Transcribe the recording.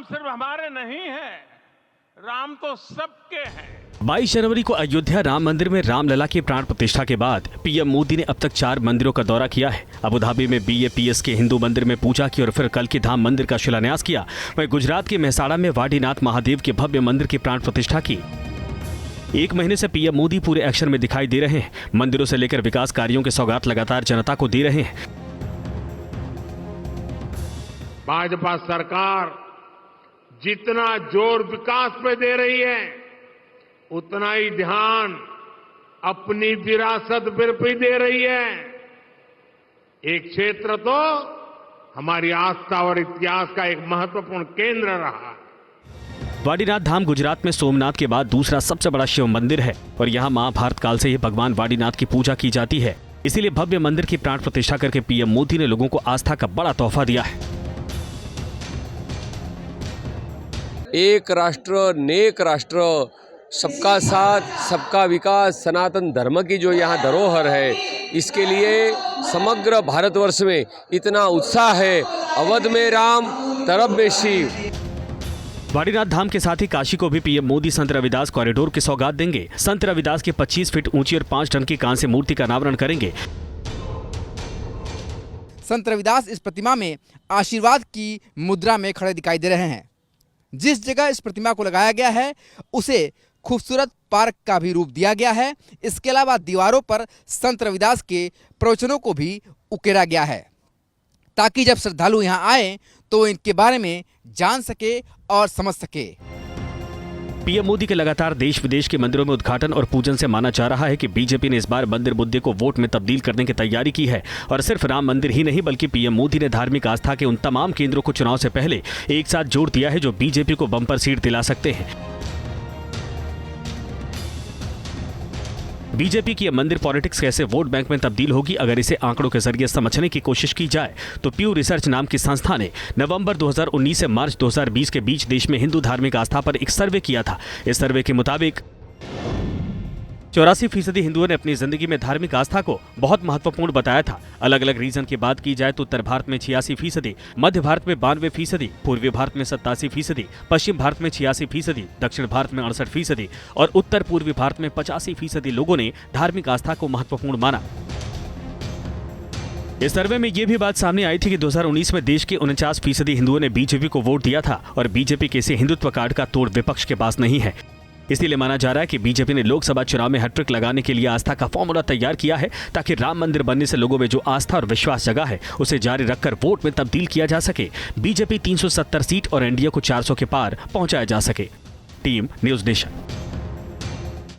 राम सिर्फ हमारे नहीं है, राम तो सबके हैं। 22 जनवरी को अयोध्या राम मंदिर में रामलला की प्राण प्रतिष्ठा के बाद पीएम मोदी ने अब तक 4 मंदिरों का दौरा किया है। अबू धाबी में BAPS के हिंदू मंदिर में पूजा की और फिर कल की धाम मंदिर का शिलान्यास किया। वहीं गुजरात के मेहसाणा में वाडीनाथ महादेव के भव्य मंदिर की प्राण प्रतिष्ठा की। 1 महीने से पीएम मोदी पूरे एक्शन में दिखाई दे रहे हैं। मंदिरों से लेकर विकास कार्यों की सौगात लगातार जनता को दे रहे हैं। भाजपा सरकार जितना जोर विकास पे दे रही है, उतना ही ध्यान अपनी विरासत पर भी दे रही है। एक क्षेत्र तो हमारी आस्था और इतिहास का एक महत्वपूर्ण केंद्र रहा है। वाडीनाथ धाम गुजरात में सोमनाथ के बाद दूसरा सबसे बड़ा शिव मंदिर है और यहाँ महाभारत काल से ही भगवान वाडीनाथ की पूजा की जाती है। इसीलिए भव्य मंदिर की प्राण प्रतिष्ठा करके पीएम मोदी ने लोगों को आस्था का बड़ा तोहफा दिया है। एक राष्ट्र नेक राष्ट्र, सबका साथ सबका विकास, सनातन धर्म की जो यहाँ धरोहर है, इसके लिए समग्र भारतवर्ष में इतना उत्साह है। अवध में राम, तरफ में शिव। वाडीनाथ धाम के साथ ही काशी को भी पीएम मोदी संत रविदास कॉरिडोर की सौगात देंगे। संत रविदास की 25 फीट ऊंची और 5 टन की कांस्य मूर्ति का अनावरण करेंगे। संत रविदास इस प्रतिमा में आशीर्वाद की मुद्रा में खड़े दिखाई दे रहे हैं। जिस जगह इस प्रतिमा को लगाया गया है उसे खूबसूरत पार्क का भी रूप दिया गया है। इसके अलावा दीवारों पर संत रविदास के प्रवचनों को भी उकेरा गया है ताकि जब श्रद्धालु यहाँ आए तो इनके बारे में जान सके और समझ सके। पीएम मोदी के लगातार देश विदेश के मंदिरों में उद्घाटन और पूजन से माना जा रहा है कि बीजेपी ने इस बार मंदिर मुद्दे को वोट में तब्दील करने की तैयारी की है। और सिर्फ राम मंदिर ही नहीं बल्कि पीएम मोदी ने धार्मिक आस्था के उन तमाम केंद्रों को चुनाव से पहले एक साथ जोड़ दिया है जो बीजेपी को बम्पर सीट दिला सकते हैं। बीजेपी की यह मंदिर पॉलिटिक्स कैसे वोट बैंक में तब्दील होगी, अगर इसे आंकड़ों के जरिए समझने की कोशिश की जाए तो प्यू रिसर्च नाम की संस्था ने नवंबर 2019 से मार्च 2020 के बीच देश में हिंदू धार्मिक आस्था पर एक सर्वे किया था। इस सर्वे के मुताबिक 84% हिंदुओं ने अपनी जिंदगी में धार्मिक आस्था को बहुत महत्वपूर्ण बताया था। अलग अलग रीजन की बात की जाए तो उत्तर भारत में 86%, मध्य भारत में 92%, पूर्वी भारत में 87%, पश्चिम भारत में 86%, दक्षिण भारत में 68% और उत्तर पूर्वी भारत में 85% लोगों ने धार्मिक आस्था को महत्वपूर्ण माना। इस सर्वे में यह भी बात सामने आई थी कि 2019 में देश के 49% हिंदुओं ने बीजेपी को वोट दिया था और बीजेपी के इसे हिंदुत्व कार्ड का तोड़ विपक्ष के पास नहीं है। इसीलिए माना जा रहा है कि बीजेपी ने लोकसभा चुनाव में हैट्रिक लगाने के लिए आस्था का फॉर्मूला तैयार किया है ताकि राम मंदिर बनने से लोगों में जो आस्था और विश्वास जगा है उसे जारी रखकर वोट में तब्दील किया जा सके। बीजेपी 370 सीट और एनडीए को 400 के पार पहुंचाया जा सके। Team news nation.